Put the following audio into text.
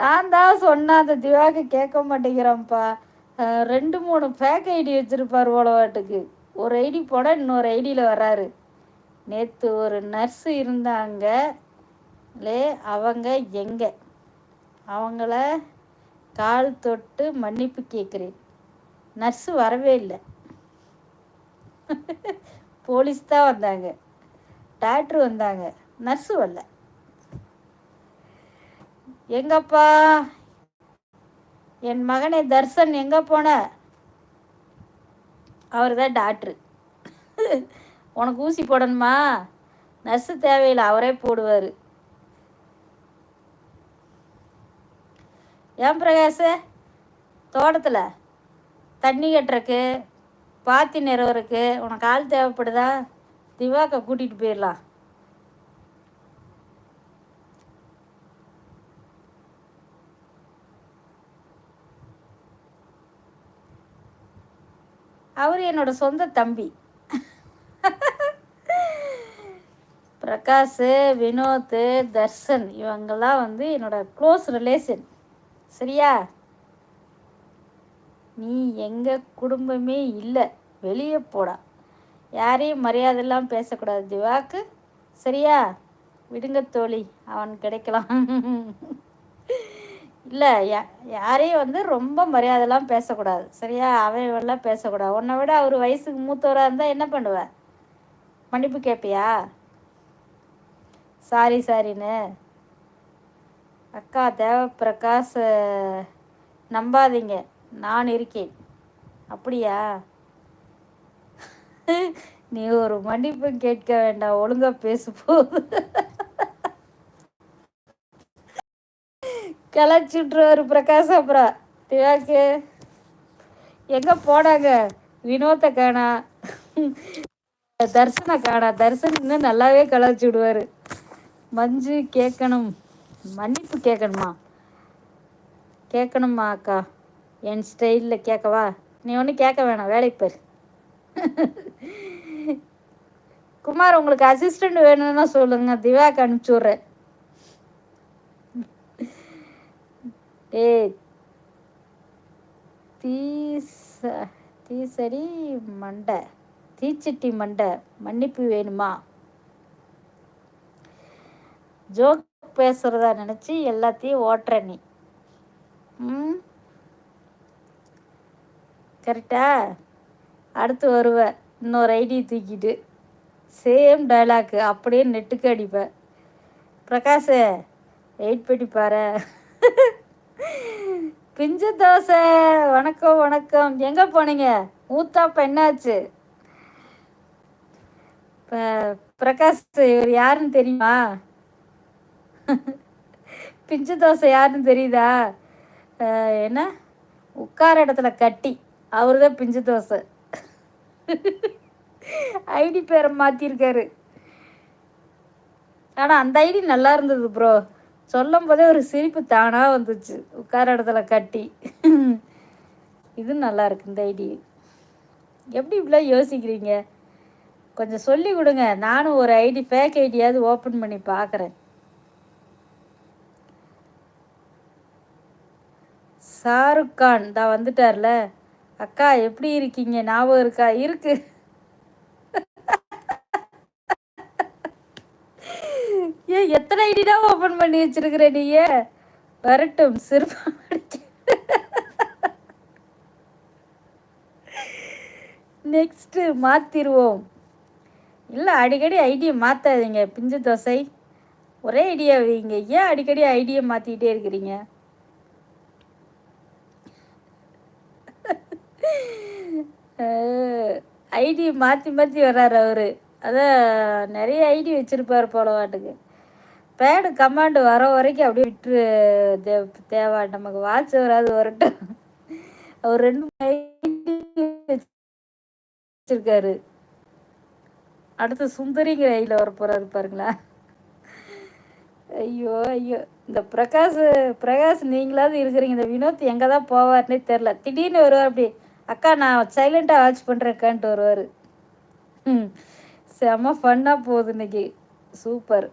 நான் தான் சொன்னேன் அந்த திவாக்கு கேட்க மாட்டேங்கிறான்ப்பா. 2 3 ஃபேக் ஐடி வச்சுருப்பார் போலவாட்டுக்கு. ஒரு ஐடி போட இன்னொரு ஐடியில் வராரு. நேற்று ஒரு நர்ஸு இருந்தாங்க அவங்க எங்கே அவங்கள கால் தொட்டு மன்னிப்பு கேட்குறேன். நர்ஸு வரவே இல்லை. போலீஸ் தான் வந்தாங்க, டாக்டர் வந்தாங்க, நர்ஸு வரல. எங்கப்பா என் மகனே தர்சன் எங்கே போன? அவர் தான் டாக்டரு. உனக்கு ஊசி போடணுமா? நர்ஸு தேவையில்லை, அவரே போடுவார். ஏன் பிரகாஷ் தோட்டத்தில் தண்ணி கட்டுறக்கு பாத்தி நிறவருக்கு உனக்கு ஆள் தேவைப்படுதா? திவாக்கை கூட்டிகிட்டு போயிடலாம். அவர் என்னோட சொந்த தம்பி. பிரகாஷ், வினோத், தர்ஷன் இவங்கெல்லாம் வந்து என்னோட க்ளோஸ் ரிலேஷன். சரியா? நீ எங்கள் குடும்பமே இல்லை, வெளியே போடா. யாரையும் மரியாதையெல்லாம் பேசக்கூடாது திவாக்கு. சரியா? விடுங்க தோழி, அவன் கிடைக்கலாம். இல்லை, யாரையும் வந்து ரொம்ப மரியாதைலாம் பேசக்கூடாது. சரியா? அவையெல்லாம் பேசக்கூடாது. உன்னை விட அவர் வயசுக்கு மூத்தவராக இருந்தால் என்ன பண்ணுவேன்? மன்னிப்பு கேட்பியா? சாரின்னு அக்கா தேவப்பிரகாஷ் நம்பாதீங்க, நான் இருக்கேன். அப்படியா? நீ ஒரு மன்னிப்பு கேட்க வேண்டாம், ஒழுங்கா பேசு போது. கலாச்சிட்ருவாரு பிரகாஷ். அப்புறம் திவாக்கு எங்கே போனாங்க? வினோத்தை காணா, தர்சனை காணா. தர்சன் இன்னும் நல்லாவே கலாச்சி விடுவார். மஞ்சு கேட்கணும், மன்னிப்பு கேட்கணுமா அக்கா? என் ஸ்டைலில் கேட்கவா? நீ ஒன்றும் கேட்க வேணாம், வேலைக்கு பேர். குமார், உங்களுக்கு அசிஸ்டண்ட் வேணும்னா சொல்லுங்க, திவாக்கு அனுப்பிச்சி விட்றேன். டேய் தீசடி மண்டை, தீச்சட்டி மண்டை, மன்னிப்பு வேணுமா? ஜோக் பேசுகிறதா நினச்சி எல்லாத்தையும் ஓட்டுற நீ. கரெக்டா? அடுத்து வருவ இன்னொரு ஐடி தூக்கிட்டு, சேம் டைலாக்கு அப்படியே நெட்டுக்கு அடிப்பேன். பிரகாஷ் வெயிட் பண்ணி பாரு. பிஞ்சு தோசை வணக்கம். எங்கே போனீங்க? ஊத்தாப்ப என்னாச்சு? பிரகாஷ் இவர் யாருன்னு தெரியுமா? பிஞ்சு தோசை யாருன்னு தெரியுதா? என்ன உட்கார இடத்துல கட்டி, அவர் தான் பிஞ்சு தோசை. ஐடி பேரை மாற்றிருக்காரு. ஆனால் அந்த ஐடி நல்லா இருந்தது ப்ரோ. சொல்லும் போதே ஒரு சிரிப்பு தானாக வந்துச்சு, உட்கார இடத்துல கட்டி. இது நல்லா இருக்கு இந்த ஐடி. எப்படி இப்படிலாம் யோசிக்கிறீங்க? கொஞ்சம் சொல்லி கொடுங்க, நானும் ஒரு ஐடி ஃபேக் ஐடியாவது ஓப்பன் பண்ணி பார்க்குறேன். ஷாருக் கான் தான் வந்துட்டார்ல. அக்கா எப்படி இருக்கீங்க? ஞாபகம் இருக்கா? இருக்கு. ஏன் எத்தனை ஐடி தான் ஓப்பன் பண்ணி வச்சிருக்கிற நீயே? வரட்டும், சிறுபா. நெக்ஸ்ட்டு மாற்றிடுவோம். இல்லை, அடிக்கடி ஐடியை மாற்றாதீங்க பிஞ்சு தோசை. ஒரே ஐடியா வைங்க. ஏன் அடிக்கடி ஐடியை மாற்றிக்கிட்டே இருக்கிறீங்க? ஐடி மாற்றி வர்றாரு அவர். அதான் நிறைய ஐடி வச்சுருப்பார் போலவாட்டுக்கு. பேடு கமாண்டு வர வரைக்கும் அப்படியே விட்டுரு தேவா, நமக்கு வாட்ச் வராது, வரட்டும். அவர் 2 ஐடி வச்சிருக்காரு. அடுத்து சுந்தரிங்கிற ஐடியில் வர போகிறாரு பாருங்களா. ஐயோ இந்த பிரகாஷ் நீங்களாவது இருக்கிறீங்க. இந்த வினோத் எங்கே தான் போவார்னே தெரில. திடீர்னு வருவார் அப்படி, அக்கா நான் சைலண்ட்டாக வாட்ச் பண்ணுறேன்க்கான்ட்டு வருவார். செம்ம ஃபன்னாக போகுது இன்னைக்கு. சூப்பர்.